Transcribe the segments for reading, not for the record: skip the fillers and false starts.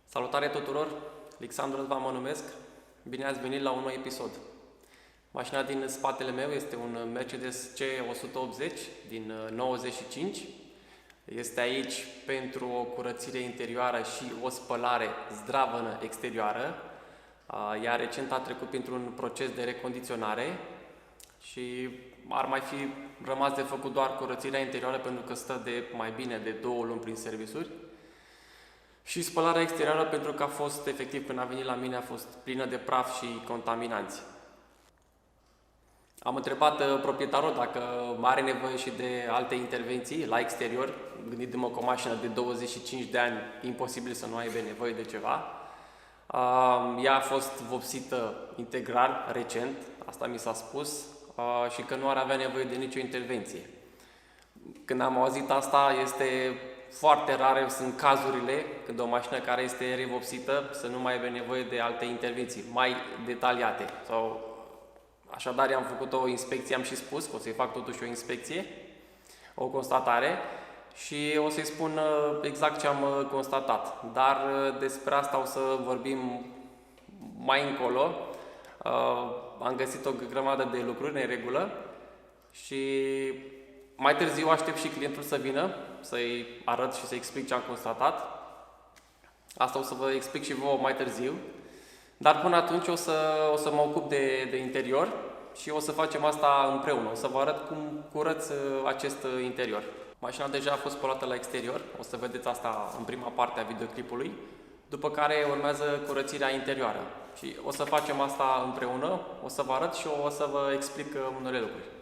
Salutare tuturor! Alexandru Răzvan mă numesc. Bine ați venit la un nou episod. Mașina din spatele meu este un Mercedes C180 din 95. Este aici pentru o curățire interioară și o spălare zdravănă exterioară. Ea recent a trecut printr-un proces de recondiționare și ar mai fi rămas de făcut doar curățirea interioară pentru că stă de mai bine de 2 luni prin servisuri. Și spălarea exterioară pentru că a fost, efectiv, când a venit la mine, a fost plină de praf și contaminanți. Am întrebat proprietarul dacă are nevoie și de alte intervenții la exterior, gândindu-mă că o mașină de 25 de ani, imposibil să nu aibă nevoie de ceva. Ea a fost vopsită integral, recent, asta mi s-a spus, și că nu ar avea nevoie de nicio intervenție. Când am auzit asta, este foarte rare, sunt cazurile când o mașină care este revopsită să nu mai aibă nevoie de alte intervenții mai detaliate. Așadar, am făcut o inspecție, am și spus că o să-i fac totuși o inspecție, o constatare și o să-i spun exact ce am constatat. Dar despre asta o să vorbim mai încolo. Am găsit o grămadă de lucruri în regulă și mai târziu aștept și clientul să vină, să-i arăt și să-i explic ce am constatat. Asta o să vă explic și vouă mai târziu. Dar până atunci o să mă ocup de interior și o să facem asta împreună. O să vă arăt cum curăț acest interior. Mașina deja a fost spălată la exterior, o să vedeți asta în prima parte a videoclipului, după care urmează curățirea interioară. Și o să facem asta împreună, o să vă arăt și o să vă explic unele lucruri.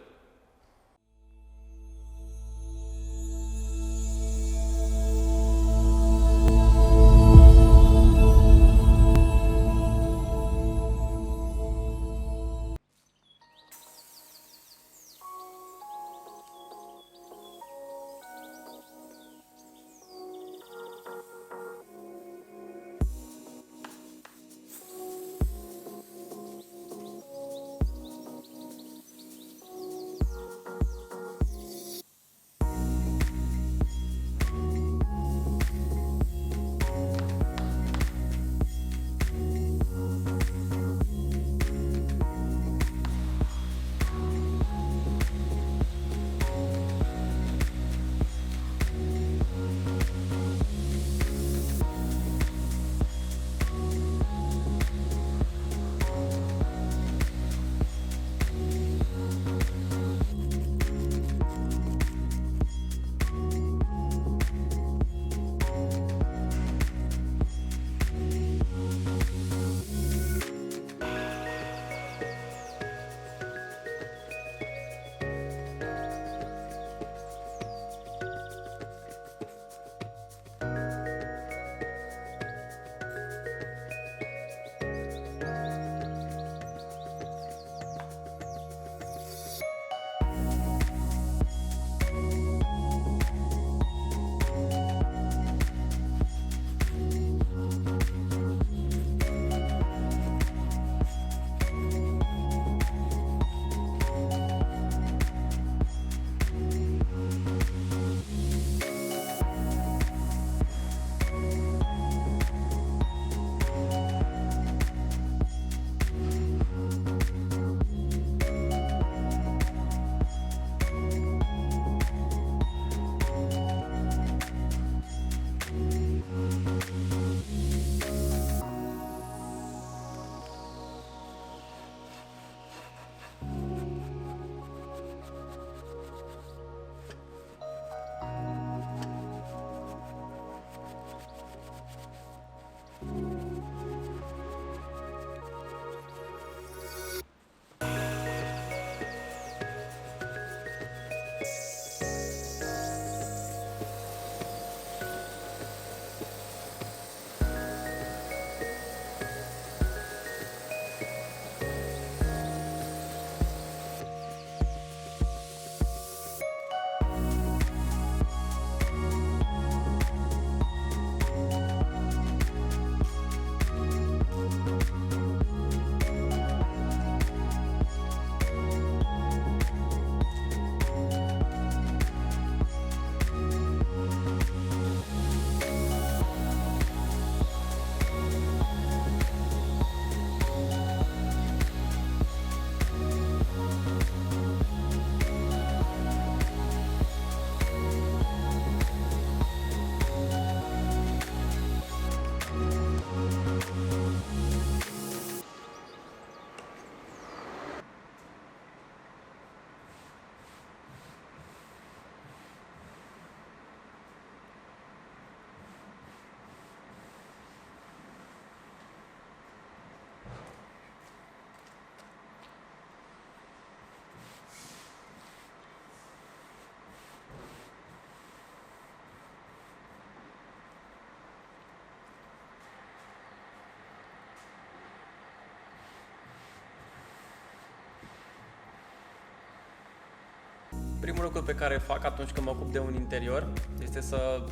Primul lucru pe care îl fac atunci când mă ocup de un interior este să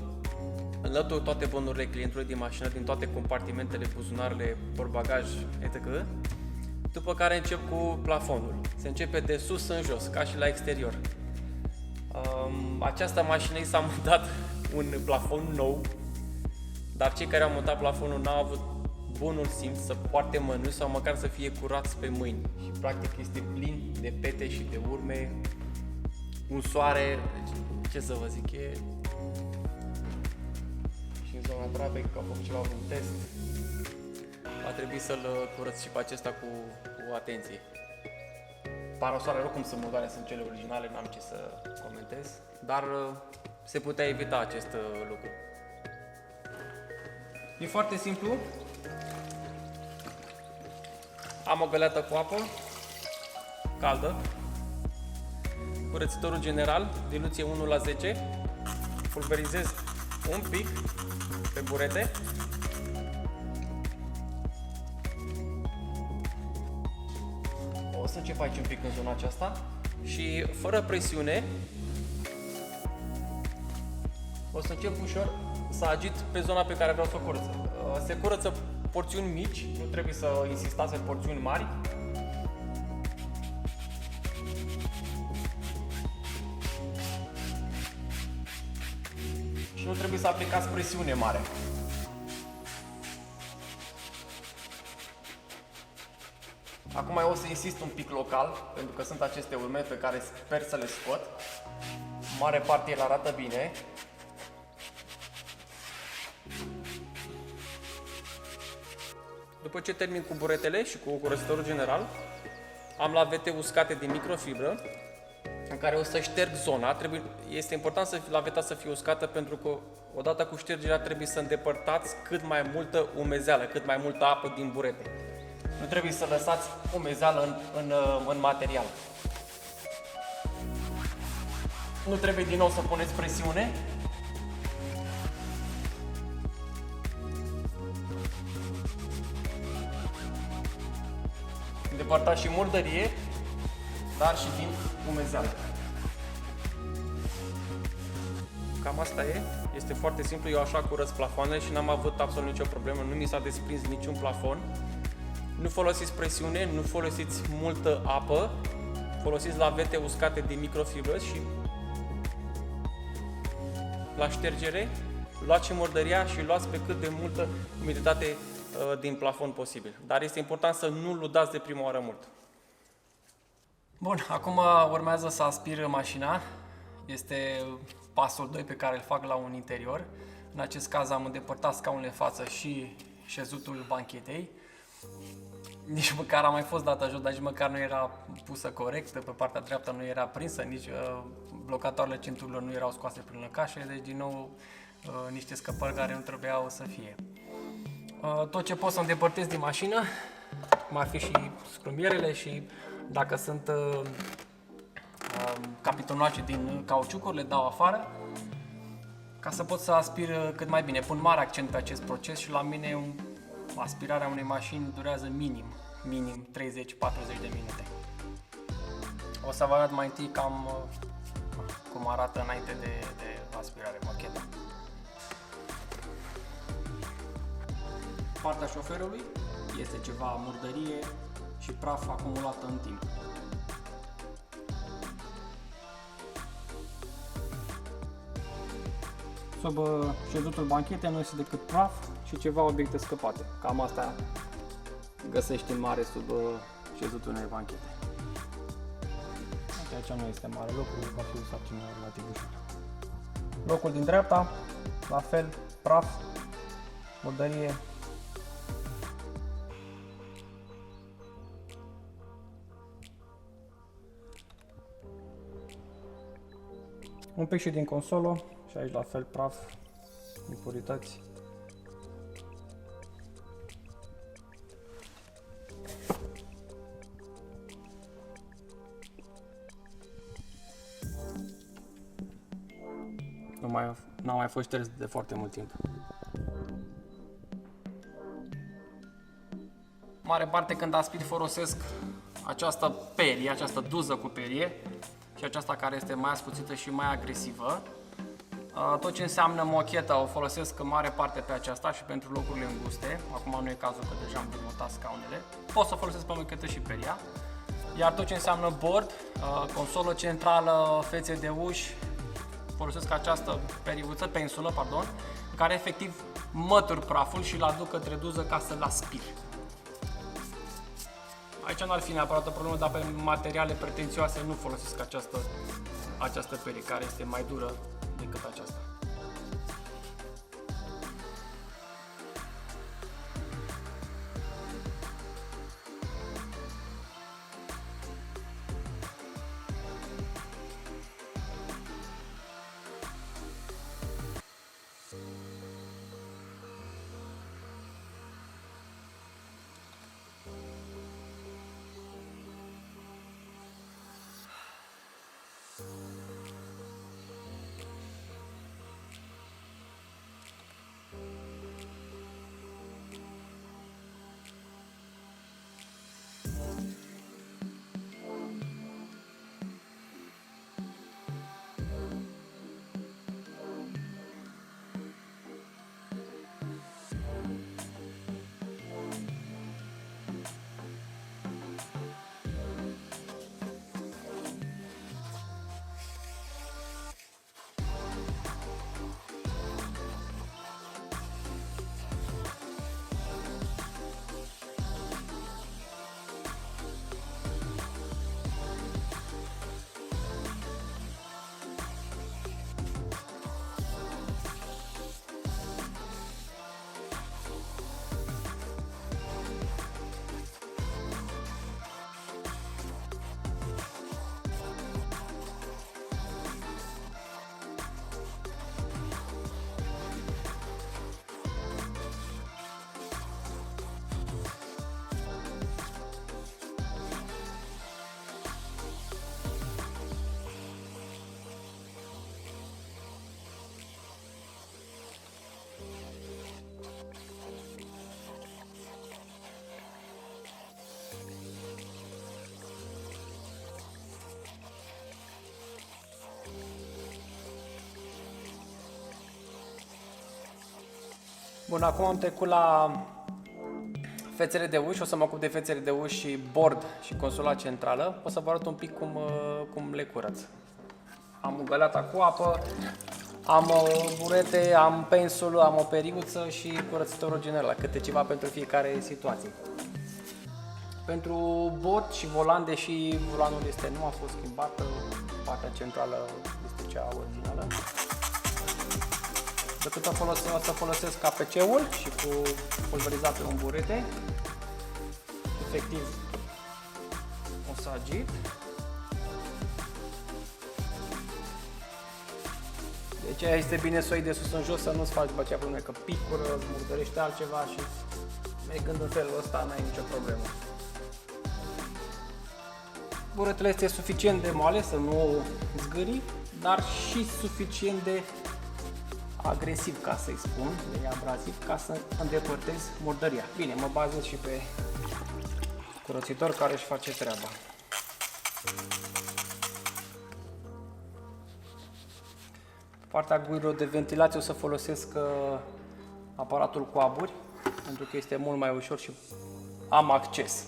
înlătur toate bunurile clientului din mașină, din toate compartimentele, buzunarele, portbagaj, etc. După care încep cu plafonul. Se începe de sus în jos, ca și la exterior. Această mașină i s-a montat un plafon nou, dar cei care au montat plafonul n-au avut bunul simț să poarte mănuși sau măcar să fie curați pe mâini. Și practic este plin de pete și de urme, un soare, deci, ce să vă zic, e... Și în zona Drabei, că au făcut ceva, un test, va trebui să-l curăț și pe acesta cu atenție. Parasoarele oricum sunt motoare, sunt cele originale, n-am ce să comentez, dar se putea evita acest lucru. E foarte simplu. Am o găleată cu apă caldă, curățitorul general, diluție 1:10, pulverizez un pic pe burete. O să încep aici un pic în zona aceasta și fără presiune o să încep ușor să agit pe zona pe care vreau să o curăț. Se curăță porțiuni mici, nu trebuie să insistați pe porțiuni mari. Și nu trebuie să aplicați presiune mare. Acum eu o să insist un pic local, pentru că sunt aceste urme pe care sper să le scot. Mare parte el arată bine. După ce termin cu buretele și cu curățitorul general, am lavete uscate din microfibră, în care o să șterg zona. Este important să laveta să fie uscată, pentru că odată cu ștergerea trebuie să îndepărtați cât mai multă umezeală, cât mai multă apă din burete. Nu trebuie să lăsați umezeală în material. Nu trebuie din nou să puneți presiune. Îndepărtați și murdărie, dar și din umezeală. Cam asta e. Este foarte simplu. Eu așa curăț plafoanele și n-am avut absolut nicio problemă. Nu mi s-a desprins niciun plafon. Nu folosiți presiune, nu folosiți multă apă. Folosiți lavete uscate din microfibră și la ștergere luați și murdăria și luați pe cât de multă umiditate din plafon posibil. Dar este important să nu ludați de prima oară mult. Bun, acum urmează să aspir mașina. Este pasul 2 pe care îl fac la un interior. În acest caz am îndepărtat scaunele în față și șezutul banchetei. Nici măcar a mai fost dată jos, dar nici măcar nu era pusă corect. Pe partea dreaptă nu era prinsă, nici blocatoarele centurilor nu erau scoase prin lăcașe. Deci din nou niște scăpări care nu trebuiau să fie. Tot ce pot să îndepărtez din mașină, cum ar fi și scrumierele și dacă sunt capitonace din cauciucuri, le dau afară ca să pot să aspir cât mai bine. Pun mare accent pe acest proces și la mine aspirarea unei mașini durează minim 30-40 de minute. O să vă arăt mai întâi cam cum arată înainte de aspirare mocheta. Partea șoferului este ceva murdărie și praf acumulată în timp. Sub șezutul banchetei nu este decât praf și ceva obiecte scăpate. Cam asta găsești în mare sub șezutul unei banchete. Aici nu este mare lucru, va fi o sarcină relativ ușoară. Locul din dreapta, la fel, praf, murdărie. Un pic și din consolă și aici la fel praf, impurități. N-a mai fost șters de foarte mult timp. Mare parte când aspir folosesc această perie, această duză cu perie. Și și aceasta care este mai ascuțită și mai agresivă. Tot ce înseamnă mochetă o folosesc în mare parte pe aceasta și pentru locurile înguste. Acum nu e cazul că deja am demontat scaunele. Pot să folosesc pe mochetă și pe ea. Iar tot ce înseamnă board, consolă centrală, fețe de uși, folosesc această periuță, pensulă, pardon, în care efectiv mătur praful și îl aduc către duză ca să-l aspir. Aici nu ar fi neapărat o problemă, dar pe materiale pretențioase nu folosesc această perie, care este mai dură decât aceasta. Bun, acum am trecut la fețele de uși, o să mă ocup de fețele de uși și board și consola centrală. O să vă arăt un pic cum le curăț. Am ugăleata cu apă, am burete, am pensul, am o periuță și curățitorul general, câte ceva pentru fiecare situație. Pentru board și volan, deși volanul nu a fost schimbat, partea centrală este cea originală. Decât o să folosesc KPC-ul și cu pulverizat pe un burete. Efectiv o să agit. Deci este bine să o iei de sus în jos, să nu-ți faci după aceea probleme, că picură, îți murdărește altceva și mergând în felul ăsta n-ai nicio problemă. Buretele este suficient de moale să nu zgâri, dar și suficient de agresiv, ca să-i spun, de abraziv, ca să îndepărtez murdăria. Bine, mă bazez și pe curățitor care își face treaba. Partea gurilor de ventilație o să folosesc aparatul cu aburi, pentru că este mult mai ușor și am acces.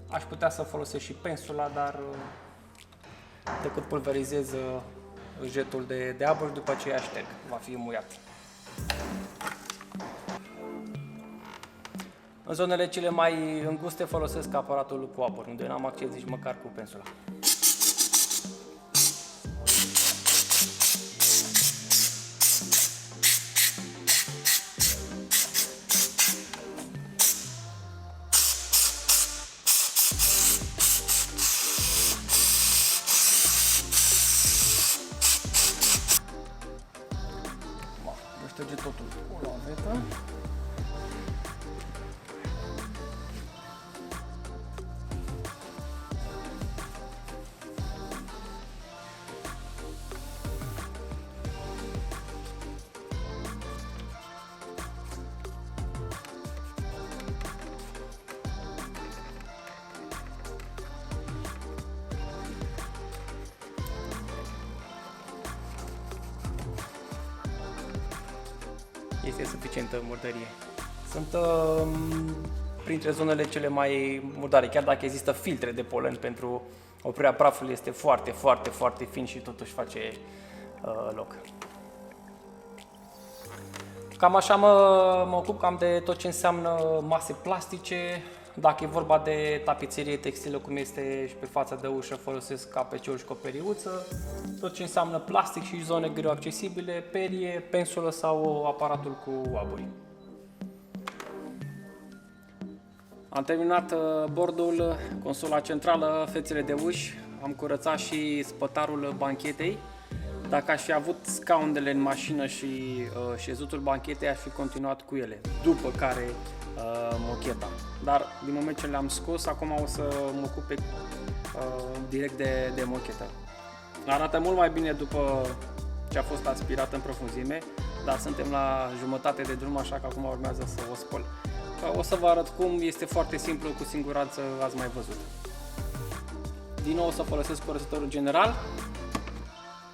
Aș putea să folosesc și pensula, dar decât pulverizez jetul de aburi, după aceea șterg, va fi muiat. În zonele cele mai înguste folosesc aparatul cu aburi, unde n-am acces nici măcar cu pensula. Șterge totul cu lavetă. este suficientă murdărie. Sunt printre zonele cele mai murdare, chiar dacă există filtre de polen pentru oprirea prafului, este foarte, foarte, foarte fin și totuși face loc. Cam așa mă ocup cam de tot ce înseamnă mase plastice. Dacă e vorba de tapiserie textilă, cum este și pe fața de ușă, folosesc KPC-uri și coperiuță. Tot ce înseamnă plastic și zone greu accesibile, perie, pensulă sau aparatul cu aburi. Am terminat bordul, consola centrală, fețele de uși, am curățat și spătarul banchetei. Dacă aș fi avut scaunele în mașină și șezutul banchetei, aș fi continuat cu ele, după care mocheta. Dar din moment ce le-am scos, acum o să mă ocup direct de mochetă. Arată mult mai bine după ce a fost aspirat în profunzime, dar suntem la jumătate de drum, așa că acum urmează să o spăl. O să vă arăt cum, este foarte simplu, cu siguranță ați mai văzut. Din nou o să folosesc curățătorul general.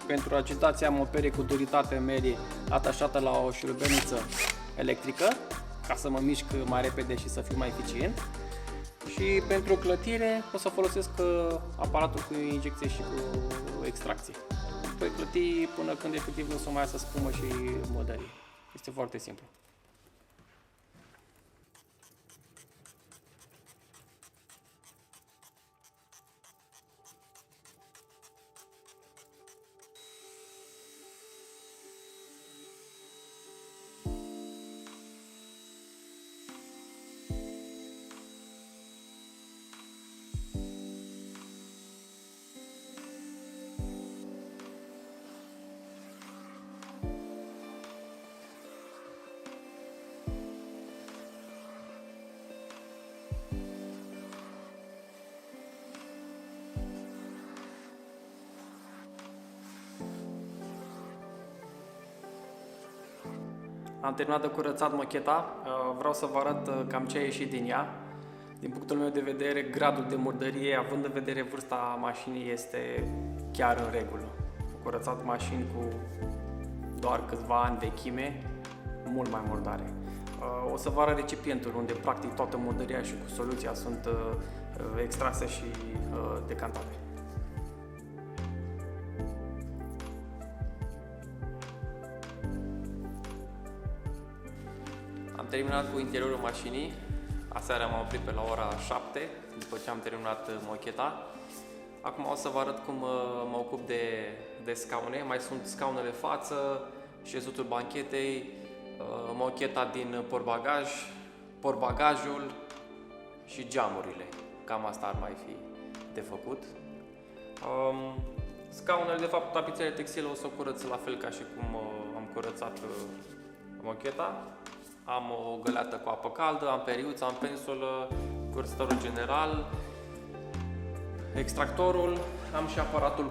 Pentru agitație am o perie cu duritate medie atașată la o șurubelniță electrică, ca să mă mișc mai repede și să fiu mai eficient. Și pentru clătire o să folosesc aparatul cu injecție și cu extracție. Voi clăti până când efectiv nu o să mai iasă spumă și murdărie. Este foarte simplu. Am terminat de curățat mocheta, vreau să vă arăt cam ce a ieșit din ea. Din punctul meu de vedere, gradul de murdărie, având în vedere vârsta mașinii, este chiar în regulă. Am curățat mașini cu doar câțiva ani vechime, mult mai murdare. O să vă arăt recipientul, unde practic toată murdăria și cu soluția sunt extrase și decantate. Am terminat cu interiorul mașinii. Aseară m-am oprit pe la ora 7, după ce am terminat mocheta. Acum o să vă arăt cum mă ocup de scaune. Mai sunt scaunele față, șezutul banchetei, mocheta din portbagaj, portbagajul și geamurile. Cam asta ar mai fi de făcut. Scaunele, de fapt, tapiseria textilă o să o curăț la fel ca și cum am curățat mocheta. Am o găleată cu apă caldă, am periuță, am pensulă, curățătorul general, extractorul, am și aparatul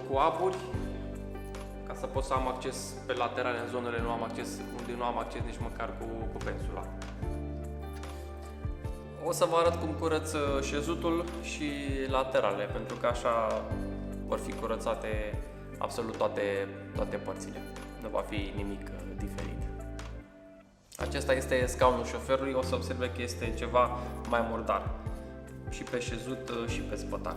cu aburi, ca să pot să am acces pe laterale în zonele unde nu am acces nici măcar cu pensula. O să vă arăt cum curăț șezutul și laterale, pentru că așa vor fi curățate absolut toate părțile. Nu va fi nimic diferit. Acesta este scaunul șoferului, o să observe că este ceva mai murdar și pe șezut și pe spătar.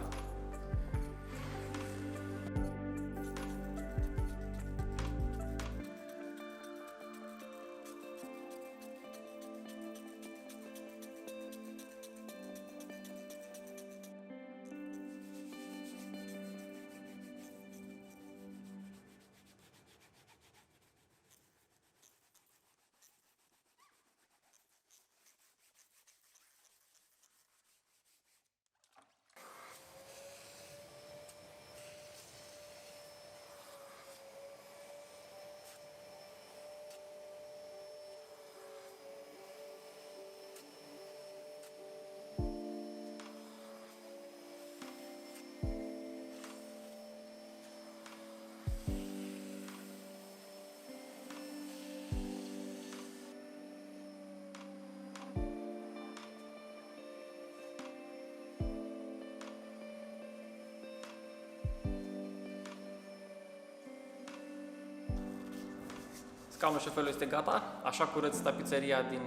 Scaunul șoferului este gata, așa curăț tapiseria din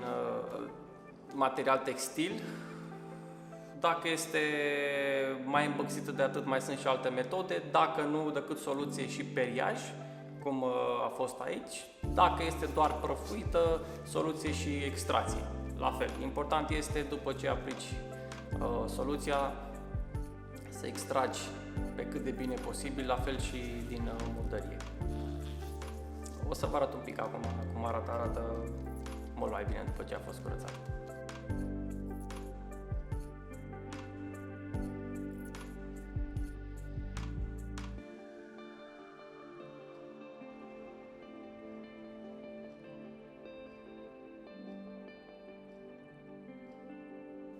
material textil. Dacă este mai îmbăxită de atât, mai sunt și alte metode. Dacă nu, decât soluție și periaj, cum a fost aici. Dacă este doar prăfuită, soluție și extracție. La fel, important este după ce aplici soluția să extragi pe cât de bine posibil, la fel și din murdărie. O să vă arăt un pic acum cum arată mult mai bine după ce a fost curățat.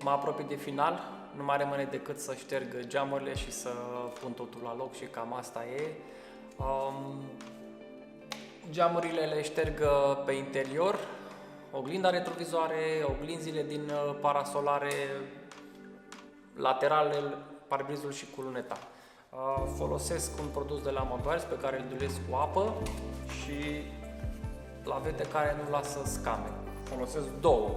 Mă apropii de final, nu mai rămâne decât să șterg geamurile și să pun totul la loc și cam asta e. Geamurile le șterg pe interior, oglinda retrovizoare, oglinzile din parasolare, lateralele, parbrizul și cu luneta. Folosesc un produs de la Mobiles pe care îl dulesc cu apă și lavete care nu lasă scame. Folosesc două.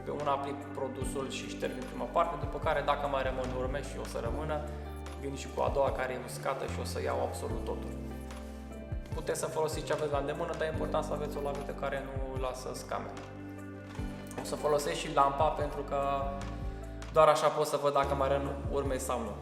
Pe una aplic produsul și șterg în prima parte, după care dacă mai rămân urme și o să rămână, vin și cu a doua care e uscată și o să iau absolut totul. Puteți să folosiți ce aveți la îndemână, dar e important să aveți o lavetă care nu lasă scame. O să folosesc și lampa pentru că doar așa pot să văd dacă mai rămân urme sau nu.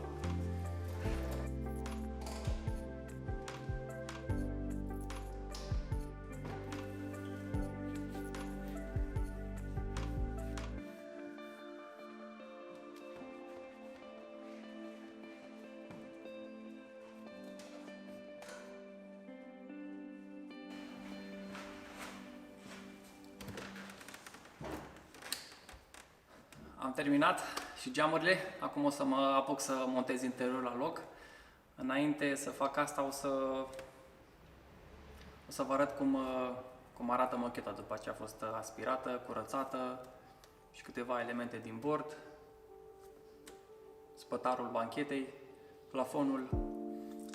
Am terminat și geamurile, acum o să mă apuc să montez interiorul la loc. Înainte să fac asta o să vă arăt cum arată mocheta după ce a fost aspirată, curățată și câteva elemente din bord, spătarul banchetei, plafonul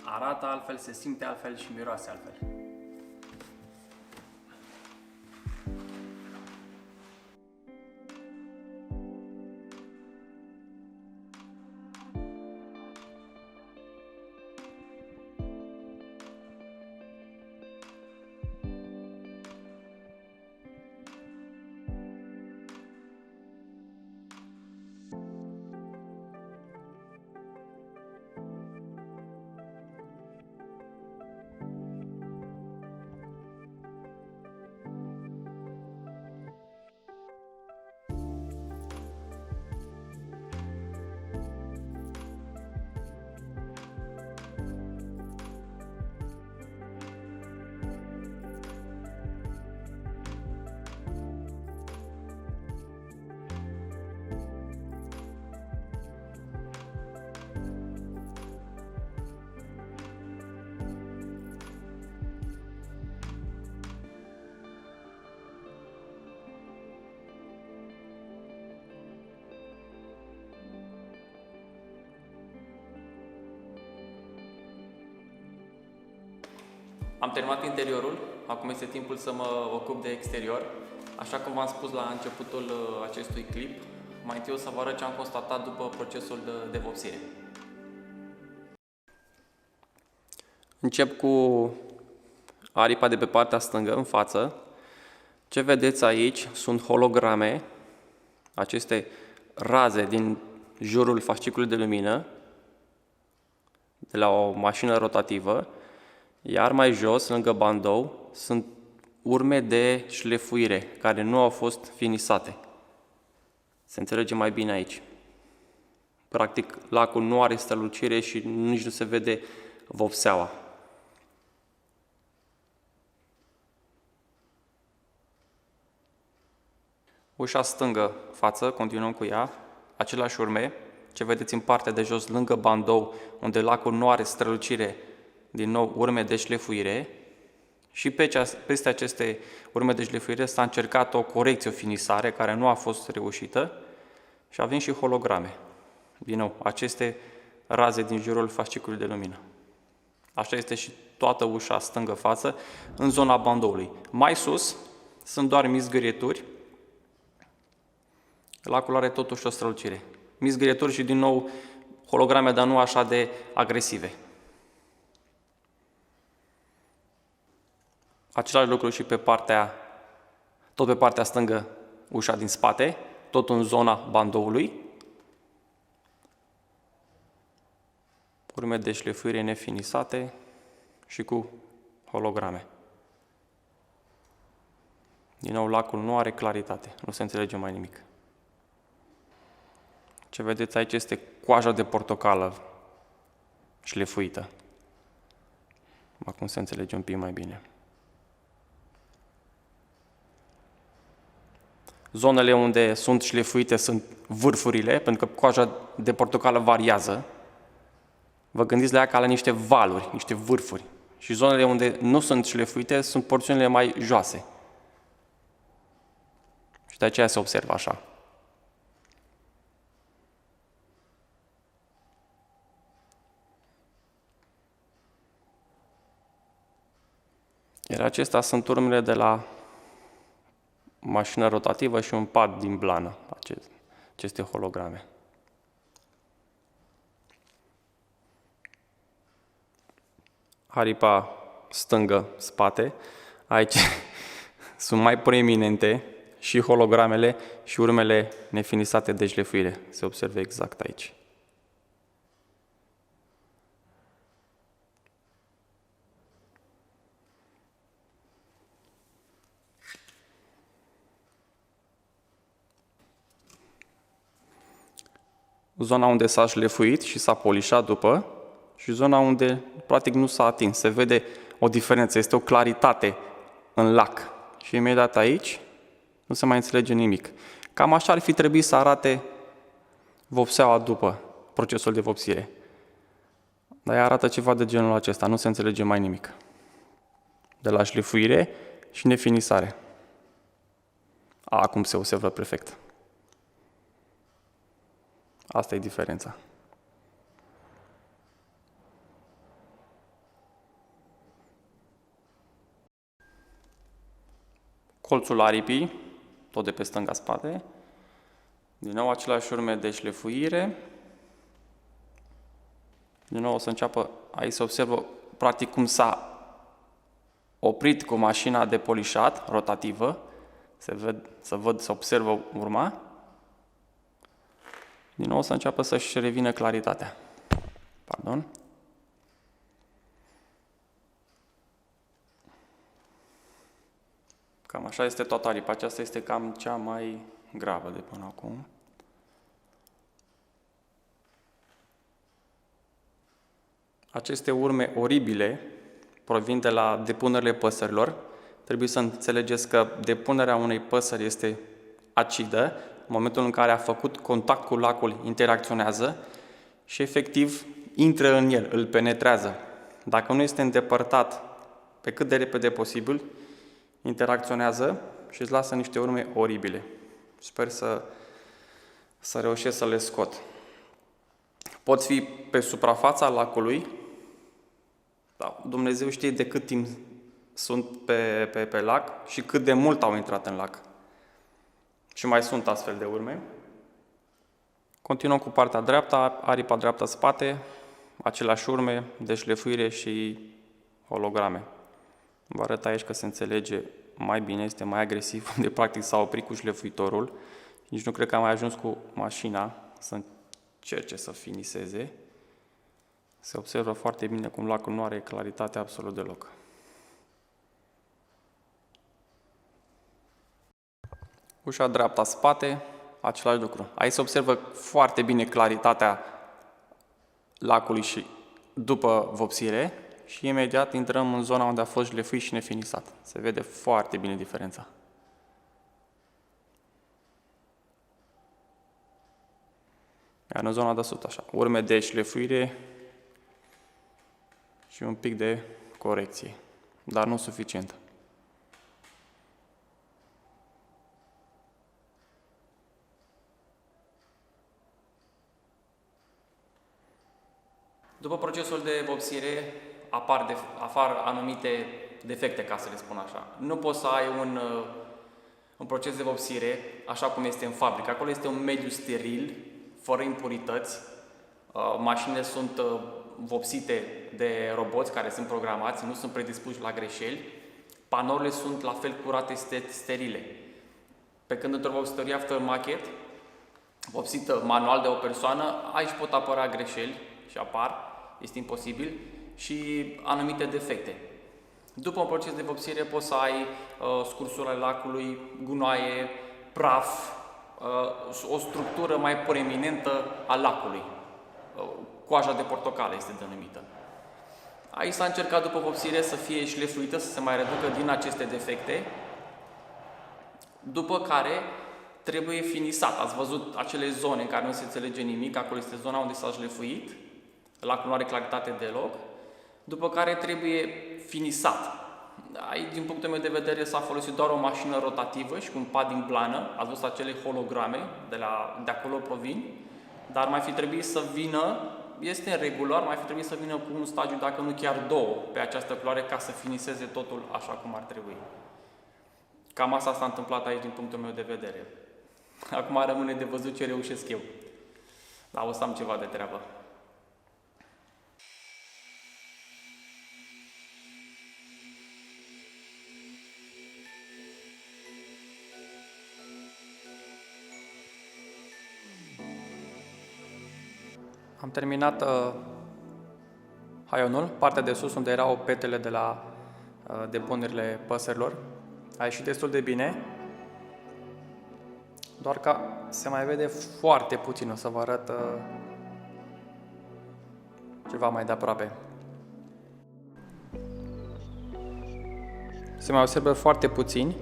arată altfel, se simte altfel și miroase altfel. Am terminat interiorul, acum este timpul să mă ocup de exterior. Așa cum v-am spus la începutul acestui clip, mai întâi o să vă arăt ce am constatat după procesul de vopsire. Încep cu aripa de pe partea stângă, în față. Ce vedeți aici sunt holograme, aceste raze din jurul fasciculului de lumină, de la o mașină rotativă. Iar mai jos, lângă bandou, sunt urme de șlefuire care nu au fost finisate. Se înțelege mai bine aici. Practic, lacul nu are strălucire și nici nu se vede vopseaua. Ușa stângă față, continuăm cu ea, aceleași urme, ce vedeți în partea de jos, lângă bandou, unde lacul nu are strălucire, din nou urme de șlefuire și peste aceste urme de șlefuire s-a încercat o corecție, o finisare care nu a fost reușită și avem și holograme. Din nou, aceste raze din jurul fasciculului de lumină. Așa este și toată ușa stângă față în zona bandoului. Mai sus sunt doar mizgârieturi. Lacul are totuși o strălucire. Mizgârieturi și din nou holograme, dar nu așa de agresive. Același lucru și tot pe partea stângă, ușa din spate, tot în zona bandoului. Urme de șlefuire nefinisate și cu holograme. Din nou, lacul nu are claritate, nu se înțelege mai nimic. Ce vedeți aici este coaja de portocală șlefuită. Acum se înțelege un pic mai bine. Zonele unde sunt șlefuite sunt vârfurile, pentru că coaja de portocală variază. Vă gândiți la ea ca la niște valuri, niște vârfuri. Și zonele unde nu sunt șlefuite sunt porțiunile mai joase. Și de aceea se observă așa. Iar acestea sunt urmele de la mașină rotativă și un pad din blană, aceste holograme. Aripa stângă, spate, aici sunt mai proeminente și hologramele și urmele nefinisate de șlefuire. Se observă exact aici. Zona unde s-a șlefuit și s-a polișat după și zona unde practic nu s-a atins. Se vede o diferență, este o claritate în lac. Și imediat aici nu se mai înțelege nimic. Cam așa ar fi trebuit să arate vopseaua după procesul de vopsire. Dar ea arată ceva de genul acesta, nu se înțelege mai nimic. De la șlefuire și nefinisare. Acum se observă perfect. Asta e diferența. Colțul aripii, tot de pe stânga spate. Din nou aceleași urme de șlefuire. Din nou o să înceapă, aici se observă practic cum s-a oprit cu mașina de polișat rotativă. Se observă urma. Din nou o să înceapă să-și revină claritatea. Pardon. Cam așa este toată aripa. Aceasta este cam cea mai gravă de până acum. Aceste urme oribile provin de la depunerile păsărilor. Trebuie să înțelegeți că depunerea unei păsări este acidă. În momentul în care a făcut contact cu lacul, interacționează și efectiv intră în el, îl penetrează. Dacă nu este îndepărtat pe cât de repede posibil, interacționează și îți lasă niște urme oribile. Sper să reușesc să le scot. Pot fi pe suprafața lacului, da, Dumnezeu știe de cât timp sunt pe lac și cât de mult au intrat în lac. Și mai sunt astfel de urme. Continuăm cu partea dreaptă, aripa dreaptă spate, aceleași urme de șlefuire și holograme. Vă arăt aici că se înțelege mai bine, este mai agresiv, unde practic s-a oprit cu șlefuitorul. Nici nu cred că am mai ajuns cu mașina să încerce să finiseze. Se observă foarte bine cum lacul nu are claritate absolut deloc. Ușa dreapta spate, același lucru. Aici se observă foarte bine claritatea lacului și după vopsire și imediat intrăm în zona unde a fost șlefuit și nefinisat. Se vede foarte bine diferența. Iar în zona de sus, așa, urme de șlefuire și un pic de corecție, dar nu suficient. După procesul de vopsire apar anumite defecte, ca să le spun așa. Nu poți să ai un proces de vopsire așa cum este în fabrică. Acolo este un mediu steril, fără impurități. Mașinile sunt vopsite de roboți care sunt programați, nu sunt predispuși la greșeli. Panourile sunt la fel curate, sterile. Pe când într-o vopsitorie aftermarket, vopsită manual de o persoană, aici pot apăra greșeli și apar, este imposibil, și anumite defecte. După un proces de vopsire poți să ai scursuri ale lacului, gunoaie, praf, o structură mai proeminentă a lacului. Coaja de portocală este denumită. Aici s-a încercat după vopsire să fie șlefuită, să se mai reducă din aceste defecte, după care trebuie finisat. Ați văzut acele zone în care nu se înțelege nimic, acolo este zona unde s-a șlefuit, lacul nu are claritate deloc, după care trebuie finisat. Aici, din punctul meu de vedere, s-a folosit doar o mașină rotativă și cu un padding plană. Ați văzut acele holograme, de acolo provin, dar mai fi trebuit să vină, este în regulă, mai fi trebuit să vină cu un stagiu, dacă nu chiar două, pe această culoare, ca să finiseze totul așa cum ar trebui. Cam asta s-a întâmplat aici din punctul meu de vedere. Acum rămâne de văzut ce reușesc eu. Dar o să am ceva de treabă. Am terminat haionul, partea de sus unde erau petele de la depunerile păsărilor. A ieșit destul de bine, doar că se mai vede foarte puțin. O să vă arăt ceva mai de aproape. Se mai observă foarte puțini.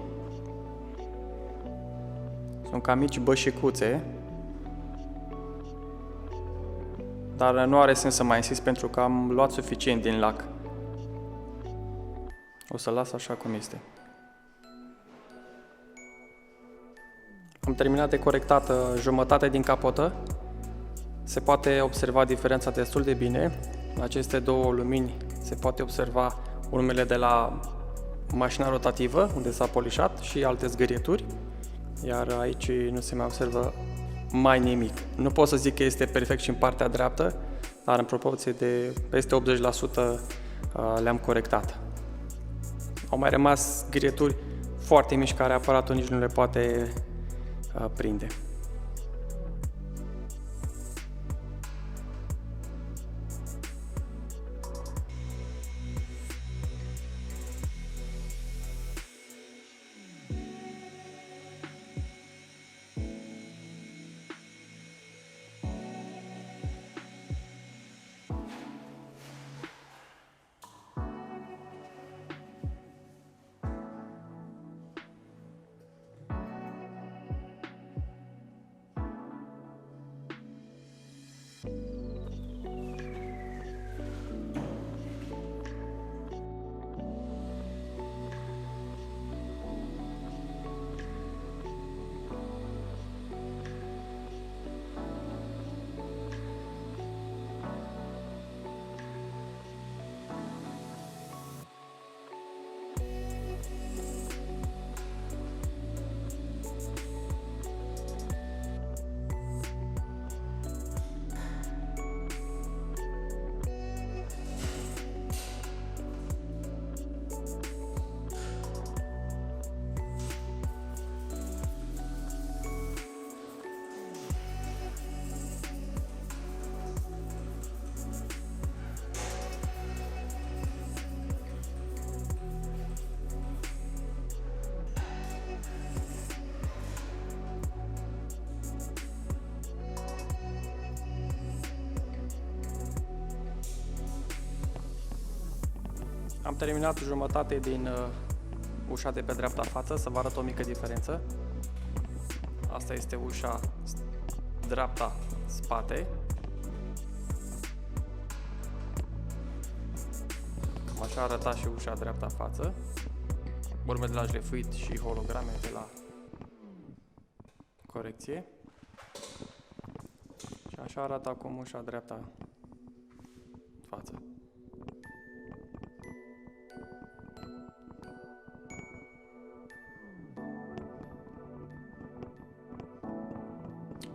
Sunt ca mici bășicuțe, dar nu are sens să mai insist pentru că am luat suficient din lac. O să las așa cum este. Am terminat de corectat jumătate din capotă. Se poate observa diferența destul de bine. În aceste două lumini se poate observa urmele de la mașina rotativă, unde s-a polișat, și alte zgârieturi. Iar aici nu se mai observă mai nimic. Nu pot să zic că este perfect și în partea dreaptă, dar în proporție de peste 80% le-am corectat. Au mai rămas zgârieturi foarte mici care aparatul nici nu le poate prinde. Am terminat jumătate din ușa de pe dreapta față, să vă arăt o mică diferență. Asta este ușa dreapta spate. Cam așa arăta și ușa dreapta față. Urme de la șlefuit și holograme de la corecție. Și așa arată acum ușa dreapta față.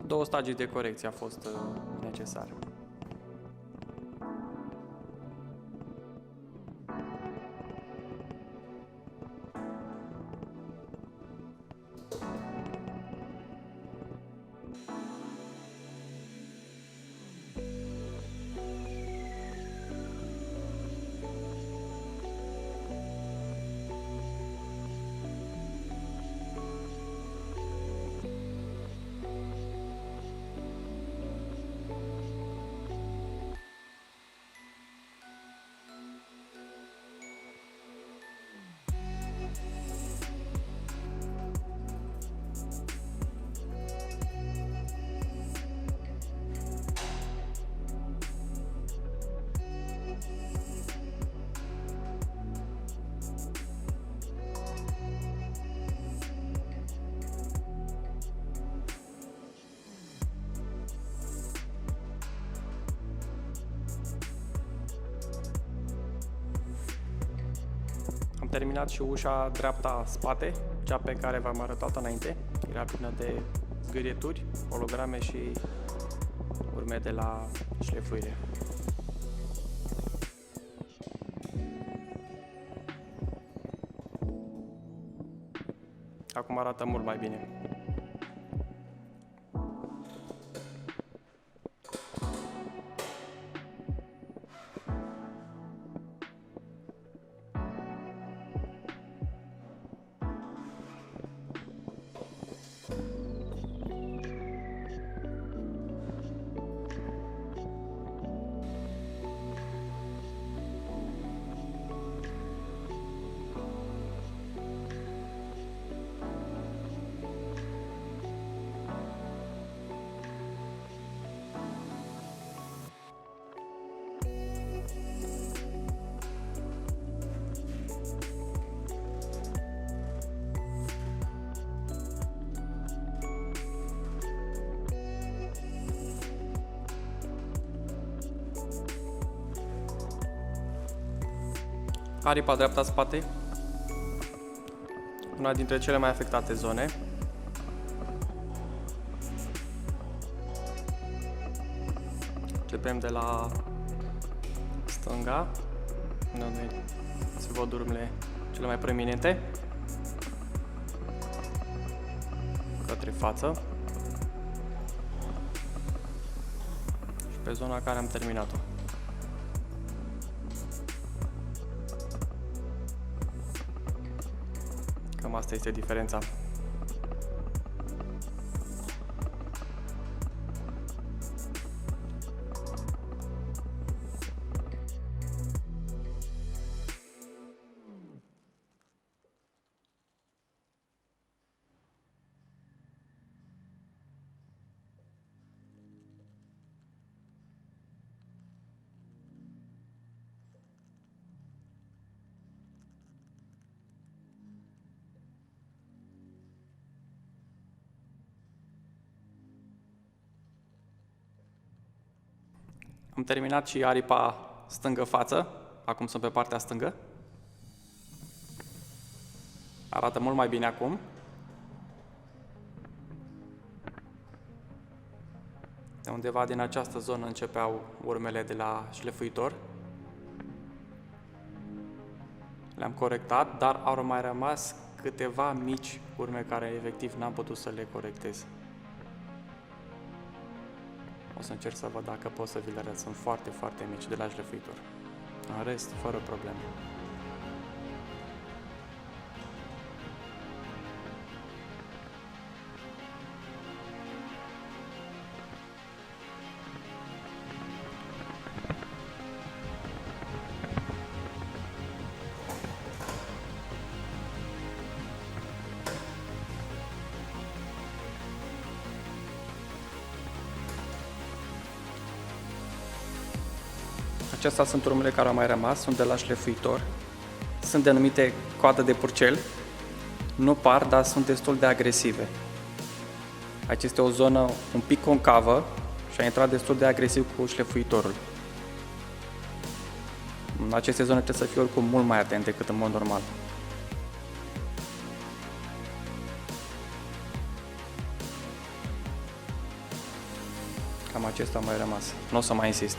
2 stagii de corecție a fost necesar. Am terminat și ușa dreapta spate, cea pe care v-am arătat înainte. Era plină de zgârieturi, holograme și urme de la șlefuire. Acum arată mult mai bine. Aripa dreapta spate, una dintre cele mai afectate zone. Începem de la stânga, unde se văd urmele cele mai proeminente, către față și pe zona care am terminat-o. Cam asta este diferența. Am terminat și aripa stângă față, acum sunt pe partea stângă. Arată mult mai bine acum. De undeva din această zonă începeau urmele de la șlefuitor. Le-am corectat, dar au mai rămas câteva mici urme care efectiv n-am putut să le corectez. O să încerc să văd dacă pot să vi le arăt. Sunt foarte, foarte mici de la șlefuitor. În rest, fără probleme. Acestea sunt urmele care au mai rămas, sunt de la șlefuitor. Sunt denumite coadă de purcel. Nu par, dar sunt destul de agresive. Aici este o zonă un pic concavă și a intrat destul de agresiv cu șlefuitorul. În aceste zone trebuie să fii oricum mult mai atent decât în mod normal. Cam acesta a mai rămas. Nu o să mai insist.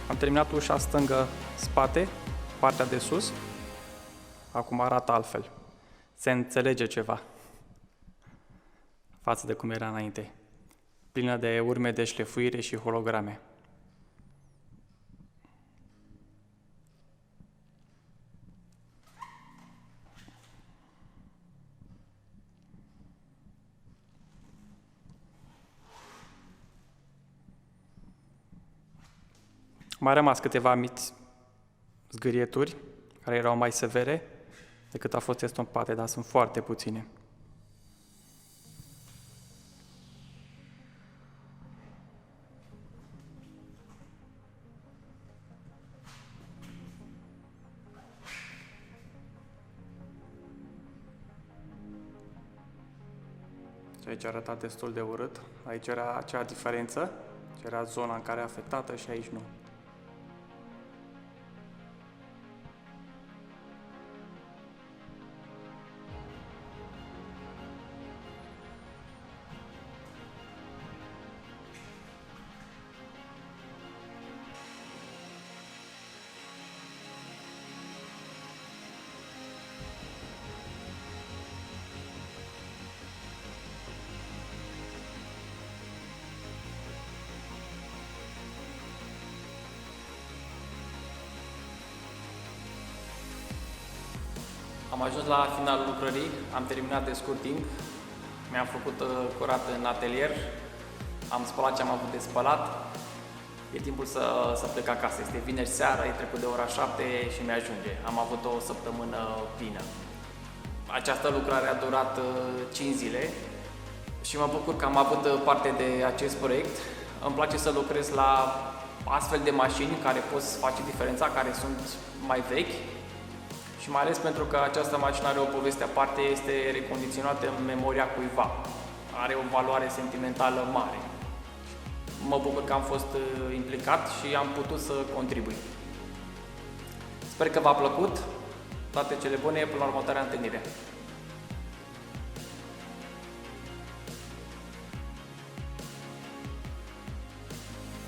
Am terminat ușa stângă spate, partea de sus. Acum arată altfel. Se înțelege ceva față de cum era înainte. Plină de urme de șlefuire și holograme. Mai rămas câteva mici zgârieturi care erau mai severe decât a fost estompate, dar sunt foarte puține. Și aici arăta destul de urât. Aici era acea diferență, era zona în care e afectată și aici nu. Am ajuns la finalul lucrării, am terminat de scurt timp, mi-am făcut curat în atelier, am spălat ce am avut de spălat, e timpul să plec acasă. Este vineri seara, e trecut de ora 7 și mi-ajunge. Am avut o săptămână plină. Această lucrare a durat 5 zile și mă bucur că am avut parte de acest proiect. Îmi place să lucrez la astfel de mașini care pot face diferența, care sunt mai vechi. Și mai ales pentru că această mașină are o poveste aparte, este recondiționată în memoria cuiva. Are o valoare sentimentală mare. Mă bucur că am fost implicat și am putut să contribui. Sper că v-a plăcut. Toate cele bune, până la următoarea întâlnire.